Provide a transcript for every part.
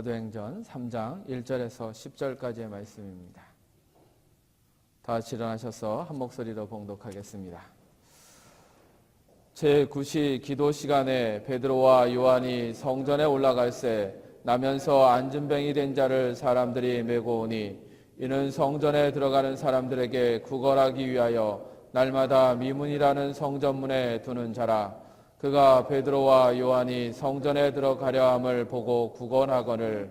사도행전 3장 1절에서 10절까지의 말씀입니다. 다 같이 일어나셔서 한 목소리로 봉독하겠습니다. 제9시 기도 시간에 베드로와 요한이 성전에 올라갈새 나면서 안진병이 된 자를 사람들이 메고 오니 이는 성전에 들어가는 사람들에게 구걸하기 위하여 날마다 미문이라는 성전문에 두는 자라. 그가 베드로와 요한이 성전에 들어가려 함을 보고 구걸하거늘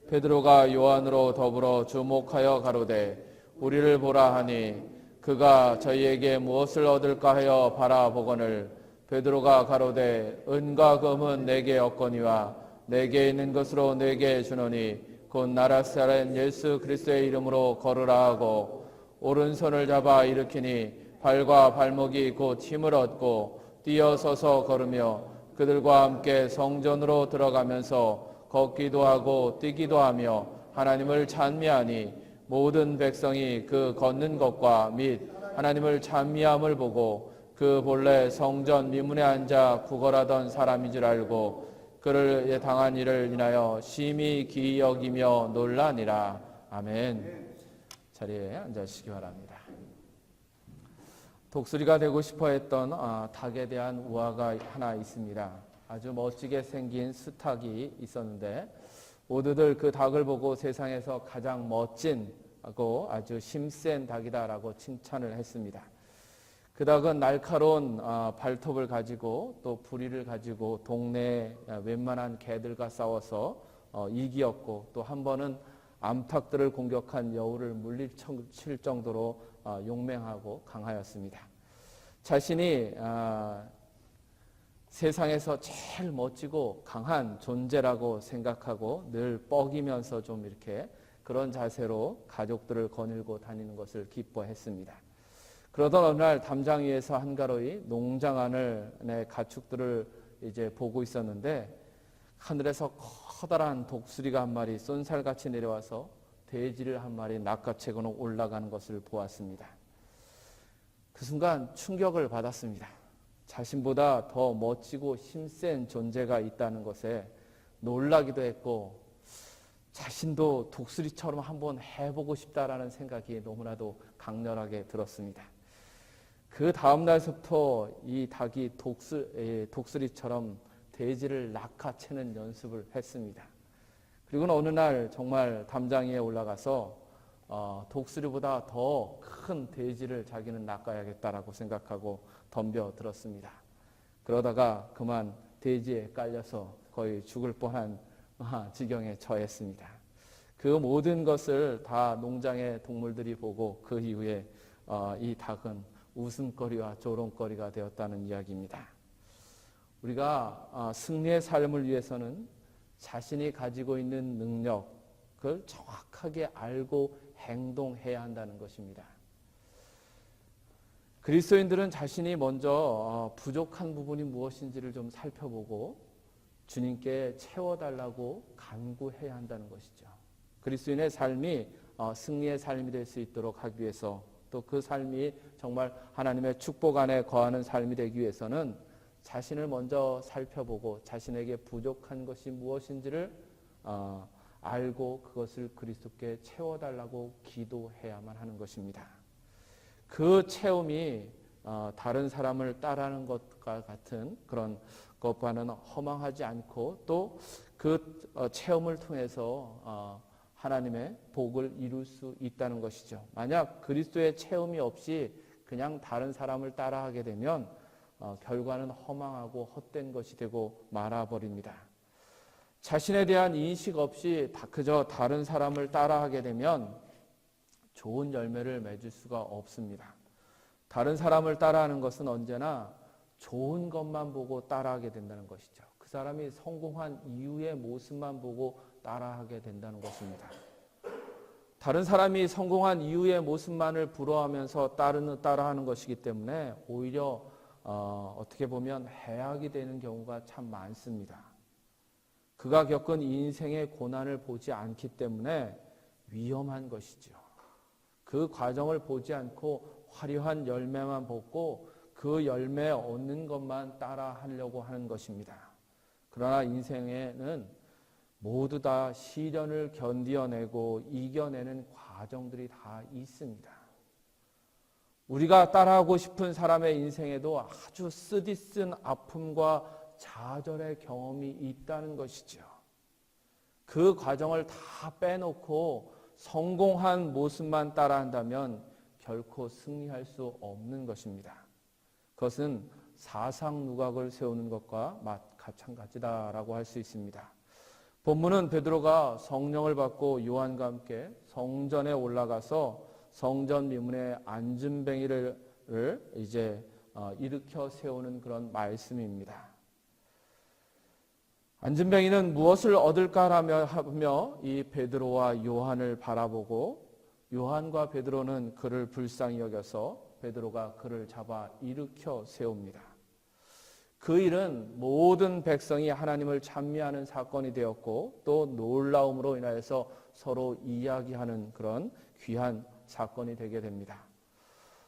베드로가 요한으로 더불어 주목하여 가로되 우리를 보라 하니 그가 저희에게 무엇을 얻을까 하여 바라보거늘 베드로가 가로되 은과 금은 내게 없거니와 내게 있는 것으로 내게 주노니 곧 나사렛 예수 그리스도의 이름으로 걸으라 하고 오른손을 잡아 일으키니 발과 발목이 곧 힘을 얻고 뛰어서서 걸으며 그들과 함께 성전으로 들어가면서 걷기도 하고 뛰기도 하며 하나님을 찬미하니 모든 백성이 그 걷는 것과 및 하나님을 찬미함을 보고 그 본래 성전 미문에 앉아 구걸하던 사람인 줄 알고 그를 당한 일을 인하여 심히 기이 여기며 놀라니라. 아멘. 자리에 앉으시기 바랍니다. 독수리가 되고 싶어 했던 닭에 대한 우화가 하나 있습니다. 아주 멋지게 생긴 수탉이 있었는데 모두들 그 닭을 보고 세상에서 가장 멋진 하고 아주 힘센 닭이다라고 칭찬을 했습니다. 그 닭은 날카로운 발톱을 가지고 또 부리를 가지고 동네 웬만한 개들과 싸워서 이기었고 또 한 번은 암탉들을 공격한 여우를 물리칠 정도로 용맹하고 강하였습니다. 자신이 세상에서 제일 멋지고 강한 존재라고 생각하고 늘 뻐기면서 좀 이렇게 그런 자세로 가족들을 거닐고 다니는 것을 기뻐했습니다. 그러던 어느 날 담장 위에서 한가로이 농장 안을 가축들을 이제 보고 있었는데 하늘에서 커다란 독수리가 한 마리 쏜살같이 내려와서 돼지를 한 마리 낚아채고는 올라가는 것을 보았습니다. 그 순간 충격을 받았습니다. 자신보다 더 멋지고 힘센 존재가 있다는 것에 놀라기도 했고 자신도 독수리처럼 한번 해보고 싶다라는 생각이 너무나도 강렬하게 들었습니다. 그 다음 날부터 이 닭이 독수리처럼 돼지를 낚아채는 연습을 했습니다. 그리고 어느 날 정말 담장 위에 올라가서 독수리보다 더 큰 돼지를 자기는 낚아야겠다라고 생각하고 덤벼들었습니다. 그러다가 그만 돼지에 깔려서 거의 죽을 뻔한 지경에 처했습니다. 그 모든 것을 다 농장의 동물들이 보고 그 이후에 이 닭은 웃음거리와 조롱거리가 되었다는 이야기입니다. 우리가 승리의 삶을 위해서는 자신이 가지고 있는 능력을 정확하게 알고 행동해야 한다는 것입니다. 그리스도인들은 자신이 먼저 부족한 부분이 무엇인지를 좀 살펴보고 주님께 채워달라고 간구해야 한다는 것이죠. 그리스도인의 삶이 승리의 삶이 될 수 있도록 하기 위해서 또 그 삶이 정말 하나님의 축복 안에 거하는 삶이 되기 위해서는 자신을 먼저 살펴보고 자신에게 부족한 것이 무엇인지를 알고 그것을 그리스도께 채워달라고 기도해야만 하는 것입니다. 그 체험이 다른 사람을 따르는 것과 같은 그런 것과는 허망하지 않고 또 그 체험을 통해서 하나님의 복을 이룰 수 있다는 것이죠. 만약 그리스도의 체험이 없이 그냥 다른 사람을 따라하게 되면 결과는 허망하고 헛된 것이 되고 말아버립니다. 자신에 대한 인식 없이 그저 다른 사람을 따라하게 되면 좋은 열매를 맺을 수가 없습니다. 다른 사람을 따라하는 것은 언제나 좋은 것만 보고 따라하게 된다는 것이죠. 그 사람이 성공한 이후의 모습만 보고 따라하게 된다는 것입니다. 다른 사람이 성공한 이후의 모습만을 부러워하면서 따라하는 것이기 때문에 오히려 어떻게 보면 해악이 되는 경우가 참 많습니다. 그가 겪은 인생의 고난을 보지 않기 때문에 위험한 것이죠. 그 과정을 보지 않고 화려한 열매만 보고 그 열매 얻는 것만 따라 하려고 하는 것입니다. 그러나 인생에는 모두 다 시련을 견디어내고 이겨내는 과정들이 다 있습니다. 우리가 따라하고 싶은 사람의 인생에도 아주 쓰디쓴 아픔과 좌절의 경험이 있다는 것이죠. 그 과정을 다 빼놓고 성공한 모습만 따라한다면 결코 승리할 수 없는 것입니다. 그것은 사상누각을 세우는 것과 마찬가지다라고 할 수 있습니다. 본문은 베드로가 성령을 받고 요한과 함께 성전에 올라가서 성전 미문에 안진뱅이를 이제 일으켜 세우는 그런 말씀입니다. 안진뱅이는 무엇을 얻을까 하며 이 베드로와 요한을 바라보고 요한과 베드로는 그를 불쌍히 여겨서 베드로가 그를 잡아 일으켜 세웁니다. 그 일은 모든 백성이 하나님을 찬미하는 사건이 되었고 또 놀라움으로 인하여서 서로 이야기하는 그런 귀한 사건이 되게 됩니다.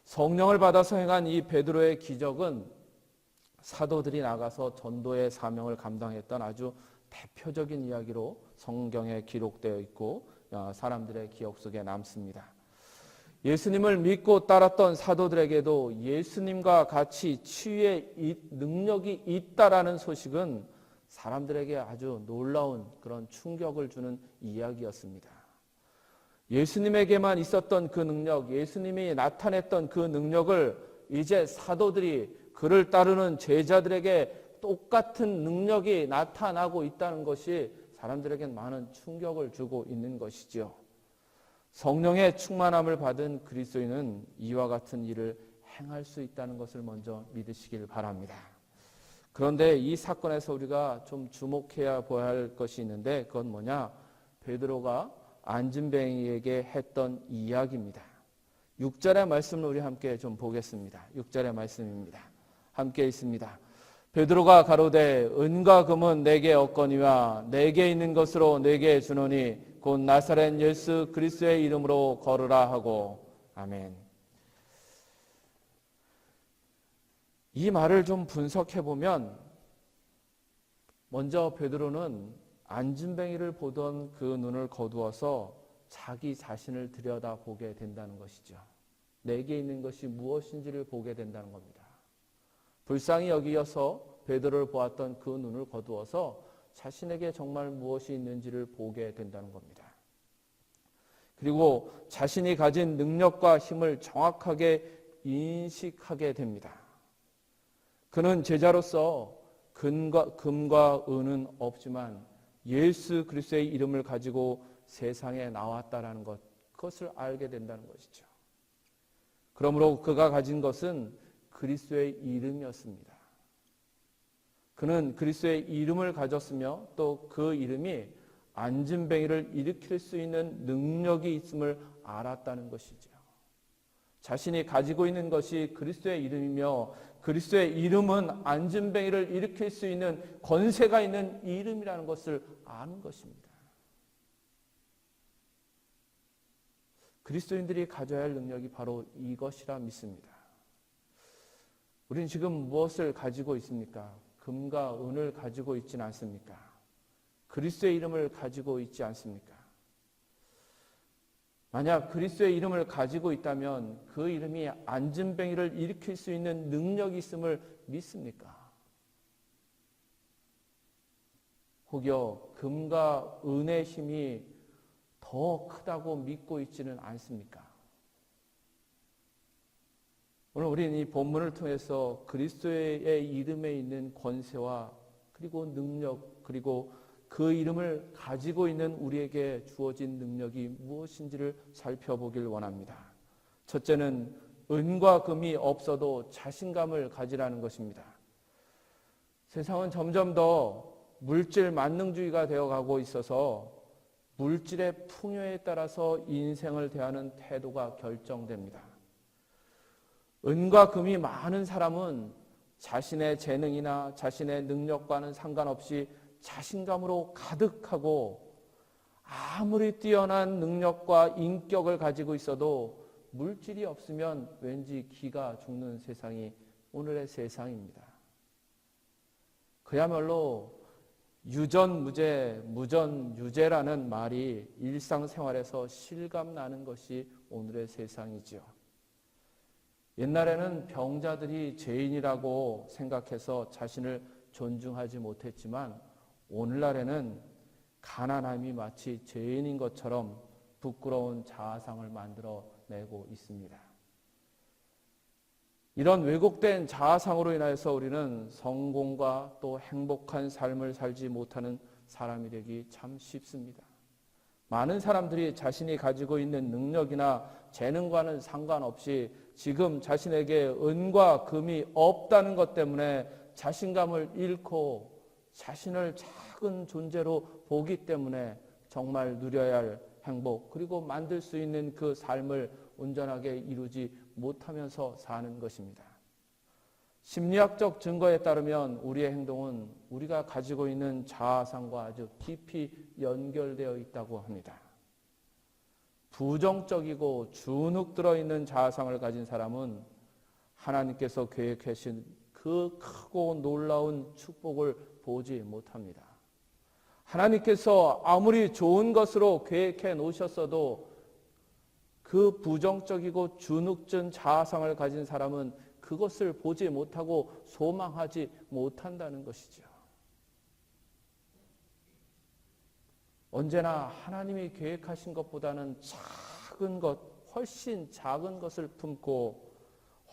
성령을 받아서 행한 이 베드로의 기적은 사도들이 나가서 전도의 사명을 감당했던 아주 대표적인 이야기로 성경에 기록되어 있고 사람들의 기억 속에 남습니다. 예수님을 믿고 따랐던 사도들에게도 예수님과 같이 치유의 능력이 있다라는 소식은 사람들에게 아주 놀라운 그런 충격을 주는 이야기였습니다. 예수님에게만 있었던 그 능력, 예수님이 나타냈던 그 능력을 이제 사도들이 그를 따르는 제자들에게 똑같은 능력이 나타나고 있다는 것이 사람들에겐 많은 충격을 주고 있는 것이지요. 성령의 충만함을 받은 그리스도인은 이와 같은 일을 행할 수 있다는 것을 먼저 믿으시길 바랍니다. 그런데 이 사건에서 우리가 좀 주목해야 보아야 할 것이 있는데 그건 뭐냐? 베드로가 안진뱅이에게 했던 이야기입니다. 6절의 말씀을 우리 함께 좀 보겠습니다. 6절의 말씀입니다. 함께 있습니다. 베드로가 가로되 은과 금은 내게 없거니와 내게 있는 것으로 내게 주노니 곧 나사렛 예수 그리스도의 이름으로 걸으라 하고. 아멘. 이 말을 좀 분석해 보면 먼저 베드로는 안진뱅이를 보던 그 눈을 거두어서 자기 자신을 들여다보게 된다는 것이죠. 내게 있는 것이 무엇인지를 보게 된다는 겁니다. 불쌍히 여기어서 베드로를 보았던 그 눈을 거두어서 자신에게 정말 무엇이 있는지를 보게 된다는 겁니다. 그리고 자신이 가진 능력과 힘을 정확하게 인식하게 됩니다. 그는 제자로서 금과 은은 없지만 예수 그리스도의 이름을 가지고 세상에 나왔다라는 것, 그것을 알게 된다는 것이죠. 그러므로 그가 가진 것은 그리스도의 이름이었습니다. 그는 그리스도의 이름을 가졌으며 또 그 이름이 안진뱅이를 일으킬 수 있는 능력이 있음을 알았다는 것이죠. 자신이 가지고 있는 것이 그리스도의 이름이며 그리스도의 이름은 안진뱅이를 일으킬 수 있는 권세가 있는 이름이라는 것을 아는 것입니다. 그리스도인들이 가져야 할 능력이 바로 이것이라 믿습니다. 우리는 지금 무엇을 가지고 있습니까? 금과 은을 가지고 있지는 않습니까? 그리스도의 이름을 가지고 있지 않습니까? 만약 그리스도의 이름을 가지고 있다면 그 이름이 안진뱅이를 일으킬 수 있는 능력이 있음을 믿습니까? 혹여 금과 은의 힘이 더 크다고 믿고 있지는 않습니까? 오늘 우리는 이 본문을 통해서 그리스도의 이름에 있는 권세와 그리고 능력 그리고 그 이름을 가지고 있는 우리에게 주어진 능력이 무엇인지를 살펴보길 원합니다. 첫째는 은과 금이 없어도 자신감을 가지라는 것입니다. 세상은 점점 더 물질 만능주의가 되어가고 있어서 물질의 풍요에 따라서 인생을 대하는 태도가 결정됩니다. 은과 금이 많은 사람은 자신의 재능이나 자신의 능력과는 상관없이 자신감으로 가득하고 아무리 뛰어난 능력과 인격을 가지고 있어도 물질이 없으면 왠지 기가 죽는 세상이 오늘의 세상입니다. 그야말로 유전무죄, 무전유죄라는 말이 일상생활에서 실감나는 것이 오늘의 세상이지요. 옛날에는 병자들이 죄인이라고 생각해서 자신을 존중하지 못했지만 오늘날에는 가난함이 마치 죄인인 것처럼 부끄러운 자아상을 만들어내고 있습니다. 이런 왜곡된 자아상으로 인하여서 우리는 성공과 또 행복한 삶을 살지 못하는 사람이 되기 참 쉽습니다. 많은 사람들이 자신이 가지고 있는 능력이나 재능과는 상관없이 지금 자신에게 은과 금이 없다는 것 때문에 자신감을 잃고 자신을 작은 존재로 보기 때문에 정말 누려야 할 행복 그리고 만들 수 있는 그 삶을 온전하게 이루지 못하면서 사는 것입니다. 심리학적 증거에 따르면 우리의 행동은 우리가 가지고 있는 자아상과 아주 깊이 연결되어 있다고 합니다. 부정적이고 주눅 들어있는 자아상을 가진 사람은 하나님께서 계획하신 그 크고 놀라운 축복을 보지 못합니다. 하나님께서 아무리 좋은 것으로 계획해 놓으셨어도 그 부정적이고 주눅진 자아상을 가진 사람은 그것을 보지 못하고 소망하지 못한다는 것이죠. 언제나 하나님이 계획하신 것보다는 작은 것, 훨씬 작은 것을 품고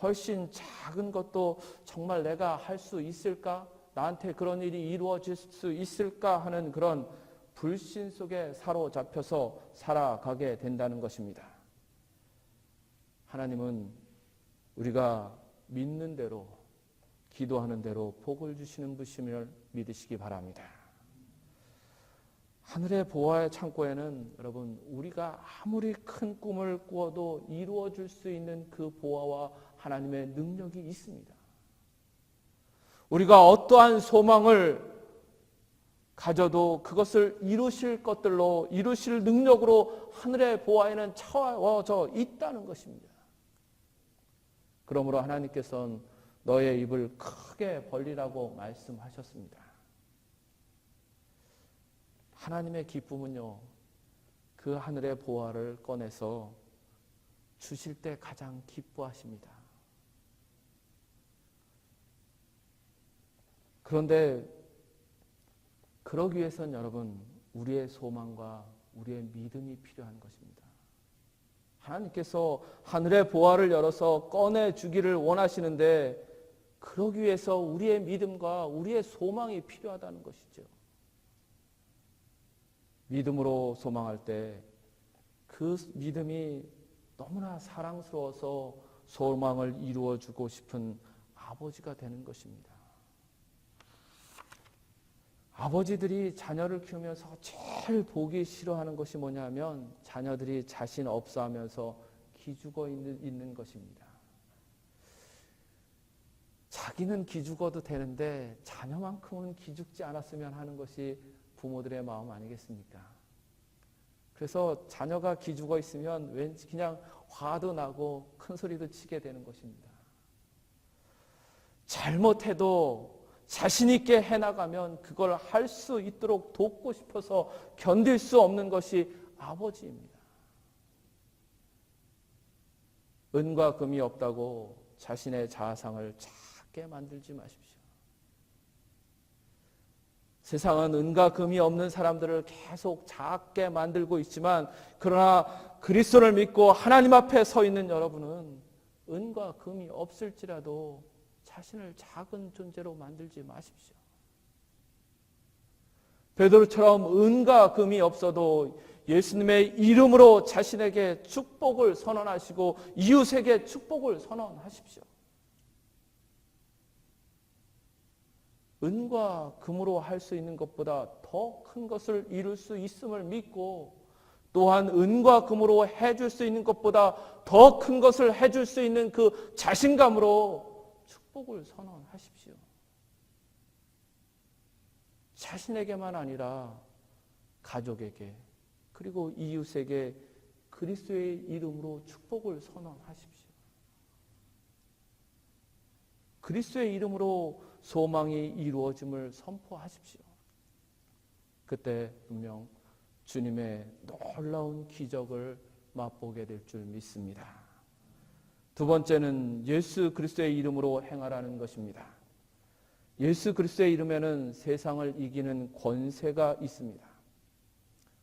훨씬 작은 것도 정말 내가 할 수 있을까? 나한테 그런 일이 이루어질 수 있을까? 하는 그런 불신 속에 사로잡혀서 살아가게 된다는 것입니다. 하나님은 우리가 믿는 대로 기도하는 대로 복을 주시는 분임을 믿으시기 바랍니다. 하늘의 보화의 창고에는 여러분 우리가 아무리 큰 꿈을 꾸어도 이루어질 수 있는 그 보화와 하나님의 능력이 있습니다. 우리가 어떠한 소망을 가져도 그것을 이루실 것들로 이루실 능력으로 하늘의 보화에는 채워져 있다는 것입니다. 그러므로 하나님께서는 너의 입을 크게 벌리라고 말씀하셨습니다. 하나님의 기쁨은요, 그 하늘의 보화를 꺼내서 주실 때 가장 기뻐하십니다. 그런데 그러기 위해서는 여러분 우리의 소망과 우리의 믿음이 필요한 것입니다. 하나님께서 하늘의 보화를 열어서 꺼내주기를 원하시는데 그러기 위해서 우리의 믿음과 우리의 소망이 필요하다는 것이죠. 믿음으로 소망할 때 그 믿음이 너무나 사랑스러워서 소망을 이루어주고 싶은 아버지가 되는 것입니다. 아버지들이 자녀를 키우면서 제일 보기 싫어하는 것이 뭐냐면 자녀들이 자신 없어 하면서 기죽어 있는 것입니다. 자기는 기죽어도 되는데 자녀만큼은 기죽지 않았으면 하는 것이 부모들의 마음 아니겠습니까? 그래서 자녀가 기죽어 있으면 왠지 그냥 화도 나고 큰 소리도 치게 되는 것입니다. 잘못해도 자신 있게 해나가면 그걸 할 수 있도록 돕고 싶어서 견딜 수 없는 것이 아버지입니다. 은과 금이 없다고 자신의 자아상을 작게 만들지 마십시오. 세상은 은과 금이 없는 사람들을 계속 작게 만들고 있지만 그러나 그리스도를 믿고 하나님 앞에 서 있는 여러분은 은과 금이 없을지라도 자신을 작은 존재로 만들지 마십시오. 베드로처럼 은과 금이 없어도 예수님의 이름으로 자신에게 축복을 선언하시고 이웃에게 축복을 선언하십시오. 은과 금으로 할 수 있는 것보다 더 큰 것을 이룰 수 있음을 믿고 또한 은과 금으로 해줄 수 있는 것보다 더 큰 것을 해줄 수 있는 그 자신감으로 축복을 선언하십시오. 자신에게만 아니라 가족에게 그리고 이웃에게 그리스도의 이름으로 축복을 선언하십시오. 그리스도의 이름으로 소망이 이루어짐을 선포하십시오. 그때 분명 주님의 놀라운 기적을 맛보게 될 줄 믿습니다. 두 번째는 예수 그리스도의 이름으로 행하라는 것입니다. 예수 그리스도의 이름에는 세상을 이기는 권세가 있습니다.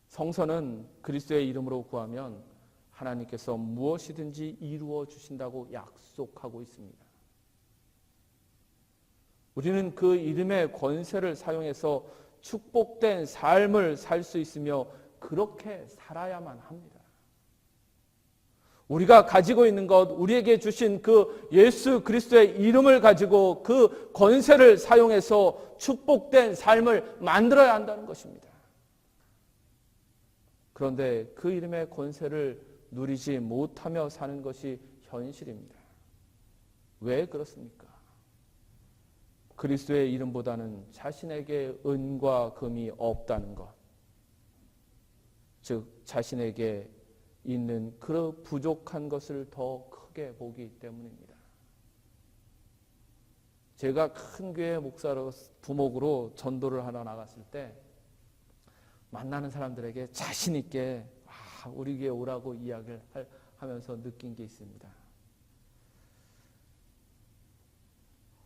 성서는 그리스도의 이름으로 구하면 하나님께서 무엇이든지 이루어 주신다고 약속하고 있습니다. 우리는 그 이름의 권세를 사용해서 축복된 삶을 살 수 있으며 그렇게 살아야만 합니다. 우리가 가지고 있는 것, 우리에게 주신 그 예수 그리스도의 이름을 가지고 그 권세를 사용해서 축복된 삶을 만들어야 한다는 것입니다. 그런데 그 이름의 권세를 누리지 못하며 사는 것이 현실입니다. 왜 그렇습니까? 그리스도의 이름보다는 자신에게 은과 금이 없다는 것, 즉 자신에게 있는 그 부족한 것을 더 크게 보기 때문입니다. 제가 큰 교회 목사로 부목으로 전도를 하러 나갔을 때 만나는 사람들에게 자신 있게 우리 교회 오라고 이야기를 하면서 느낀 게 있습니다.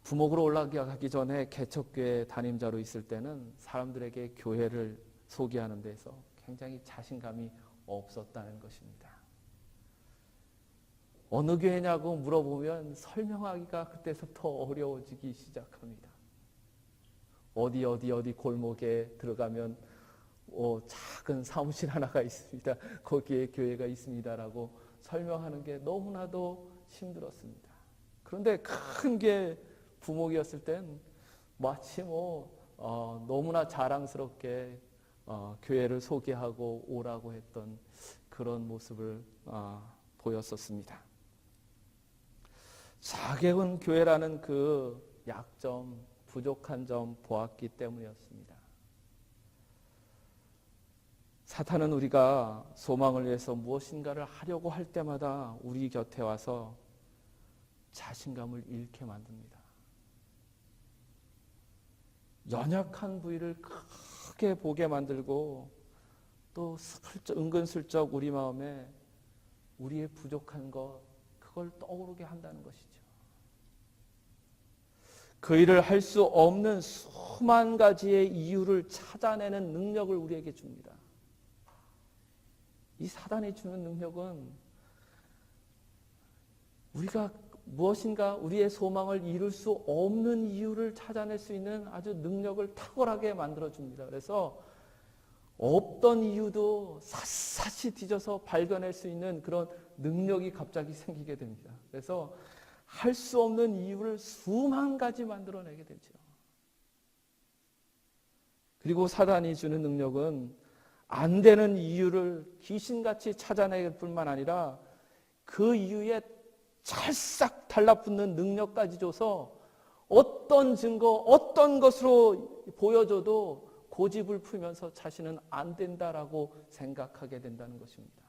부목으로 올라가기 전에 개척교회 담임자로 있을 때는 사람들에게 교회를 소개하는 데서 굉장히 자신감이 없었다는 것입니다. 어느 교회냐고 물어보면 설명하기가 그때서부터 어려워지기 시작합니다. 어디 골목에 들어가면 작은 사무실 하나가 있습니다. 거기에 교회가 있습니다라고 설명하는 게 너무나도 힘들었습니다. 그런데 큰 교회 부목이었을 땐 마치 너무나 자랑스럽게 교회를 소개하고 오라고 했던 그런 모습을 보였었습니다. 작은 교회라는 그 약점, 부족한 점 보았기 때문이었습니다. 사탄은 우리가 소망을 위해서 무엇인가를 하려고 할 때마다 우리 곁에 와서 자신감을 잃게 만듭니다. 연약한 부위를 크게 보게 만들고 또 은근슬쩍 우리 마음에 우리의 부족한 것, 그걸 떠오르게 한다는 것이죠. 그 일을 할 수 없는 수만 가지의 이유를 찾아내는 능력을 우리에게 줍니다. 이 사단이 주는 능력은 우리가 무엇인가 우리의 소망을 이룰 수 없는 이유를 찾아낼 수 있는 아주 능력을 탁월하게 만들어줍니다. 그래서 없던 이유도 샅샅이 뒤져서 발견할 수 있는 그런 능력이 갑자기 생기게 됩니다. 그래서 할 수 없는 이유를 수만 가지 만들어내게 되죠. 그리고 사단이 주는 능력은 안 되는 이유를 귀신같이 찾아낼 뿐만 아니라 그 이유에 찰싹 달라붙는 능력까지 줘서 어떤 증거, 어떤 것으로 보여줘도 고집을 풀면서 자신은 안 된다라고 생각하게 된다는 것입니다.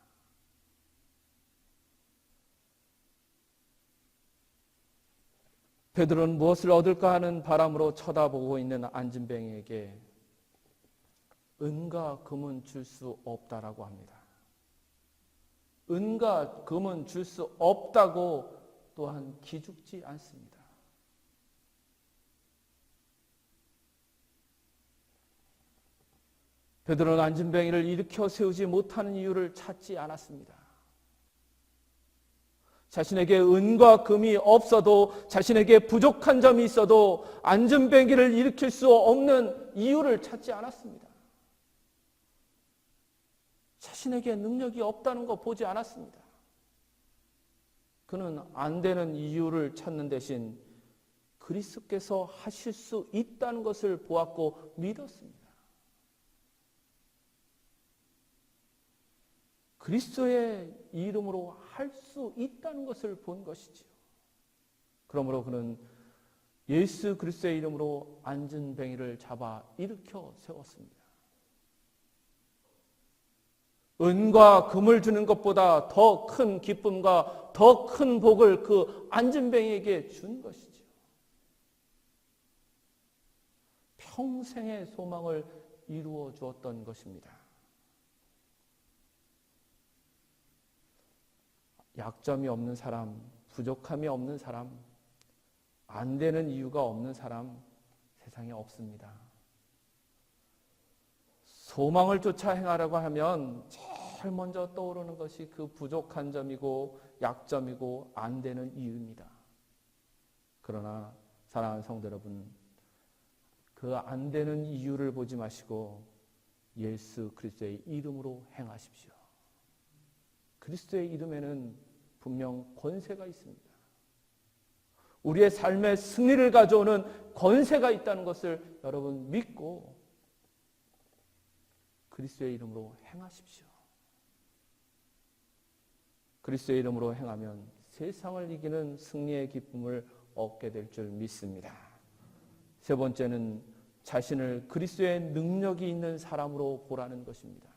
베드로는 무엇을 얻을까 하는 바람으로 쳐다보고 있는 안진뱅이에게 은과 금은 줄 수 없다라고 합니다. 은과 금은 줄 수 없다고 또한 기죽지 않습니다. 베드로는 안진뱅이를 일으켜 세우지 못하는 이유를 찾지 않았습니다. 자신에게 은과 금이 없어도, 자신에게 부족한 점이 있어도 안진뱅이를 일으킬 수 없는 이유를 찾지 않았습니다. 자신에게 능력이 없다는 거 보지 않았습니다. 그는 안 되는 이유를 찾는 대신 그리스도께서 하실 수 있다는 것을 보았고 믿었습니다. 그리스도의 이름으로 할 수 있다는 것을 본 것이지요. 그러므로 그는 예수 그리스도의 이름으로 안진뱅이를 잡아 일으켜 세웠습니다. 은과 금을 주는 것보다 더 큰 기쁨과 더 큰 복을 그 안진뱅이에게 준 것이죠. 평생의 소망을 이루어 주었던 것입니다. 약점이 없는 사람, 부족함이 없는 사람, 안 되는 이유가 없는 사람 세상에 없습니다. 소망을 쫓아 행하려고 하면 제일 먼저 떠오르는 것이 그 부족한 점이고 약점이고 안 되는 이유입니다. 그러나 사랑하는 성도 여러분, 그 안 되는 이유를 보지 마시고 예수 그리스도의 이름으로 행하십시오. 그리스도의 이름에는 분명 권세가 있습니다. 우리의 삶의 승리를 가져오는 권세가 있다는 것을 여러분 믿고 그리스도의 이름으로 행하십시오. 그리스도의 이름으로 행하면 세상을 이기는 승리의 기쁨을 얻게 될 줄 믿습니다. 세 번째는 자신을 그리스도의 능력이 있는 사람으로 보라는 것입니다.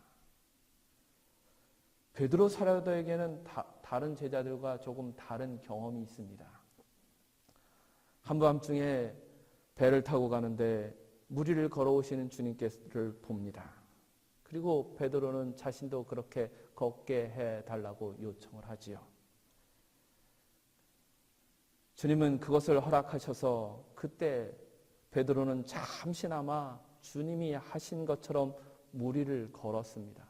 베드로 사도에게는 다른 제자들과 조금 다른 경험이 있습니다. 한밤중에 배를 타고 가는데 무리를 걸어오시는 주님께를 봅니다. 그리고 베드로는 자신도 그렇게 걷게 해달라고 요청을 하지요. 주님은 그것을 허락하셔서 그때 베드로는 잠시나마 주님이 하신 것처럼 무리를 걸었습니다.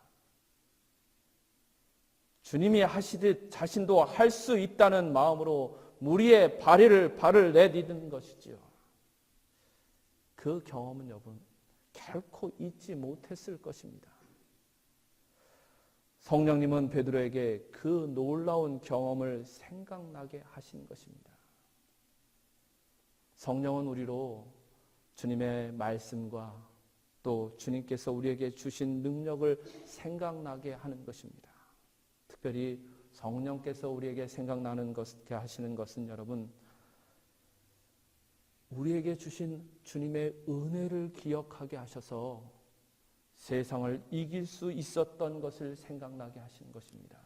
주님이 하시듯 자신도 할 수 있다는 마음으로 무리의 발을 내딛는 것이지요. 그 경험은 여러분 결코 잊지 못했을 것입니다. 성령님은 베드로에게 그 놀라운 경험을 생각나게 하신 것입니다. 성령은 우리로 주님의 말씀과 또 주님께서 우리에게 주신 능력을 생각나게 하는 것입니다. 특별히 성령께서 우리에게 생각나는 것게 하시는 것은 여러분 우리에게 주신 주님의 은혜를 기억하게 하셔서 세상을 이길 수 있었던 것을 생각나게 하시는 것입니다.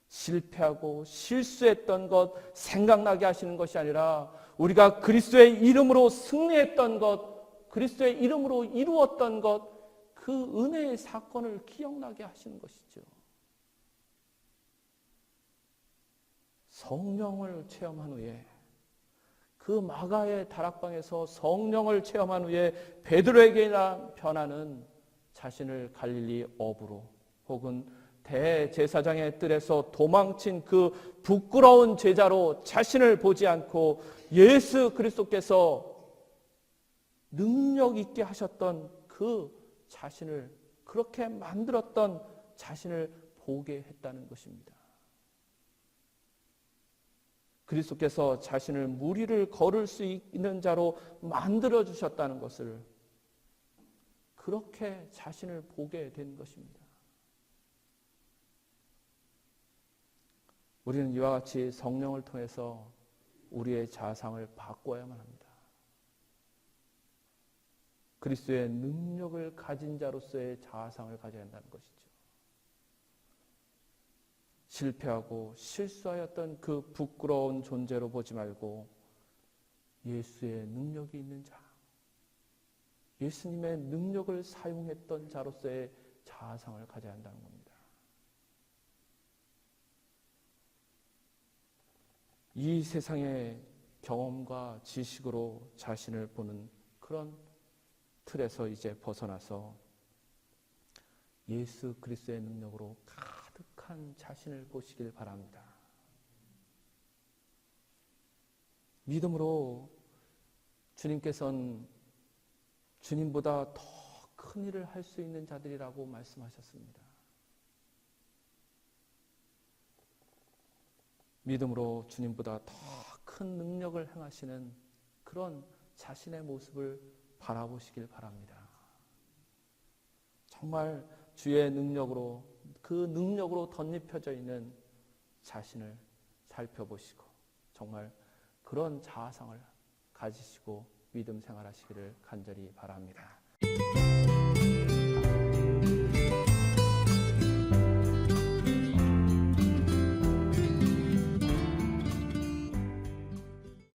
실패하고 실수했던 것 생각나게 하시는 것이 아니라 우리가 그리스도의 이름으로 승리했던 것, 그리스도의 이름으로 이루었던 것, 그 은혜의 사건을 기억나게 하시는 것이죠. 성령을 체험한 후에 그 마가의 다락방에서 성령을 체험한 후에 베드로에게나 변하는 자신을 갈릴리 어부로 혹은 대제사장의 뜰에서 도망친 그 부끄러운 제자로 자신을 보지 않고 예수 그리스도께서 능력 있게 하셨던 그 자신을 그렇게 만들었던 자신을 보게 했다는 것입니다. 그리스도께서 자신을 무리를 걸을 수 있는 자로 만들어 주셨다는 것을 그렇게 자신을 보게 된 것입니다. 우리는 이와 같이 성령을 통해서 우리의 자상을 바꿔야만 합니다. 그리스도의 능력을 가진 자로서의 자상을 가져야 한다는 것이죠. 실패하고 실수하였던 그 부끄러운 존재로 보지 말고 예수의 능력이 있는 자, 예수님의 능력을 사용했던 자로서의 자상을 가져야 한다는 겁니다. 이 세상의 경험과 지식으로 자신을 보는 그런 틀에서 이제 벗어나서 예수 그리스도의 능력으로 가득한 자신을 보시길 바랍니다. 믿음으로 주님께서는 주님보다 더 큰 일을 할 수 있는 자들이라고 말씀하셨습니다. 믿음으로 주님보다 더 큰 능력을 행하시는 그런 자신의 모습을 바라보시길 바랍니다. 정말 주의 능력으로 그 능력으로 덧입혀져 있는 자신을 살펴보시고 정말 그런 자아상을 가지시고 믿음 생활하시기를 간절히 바랍니다.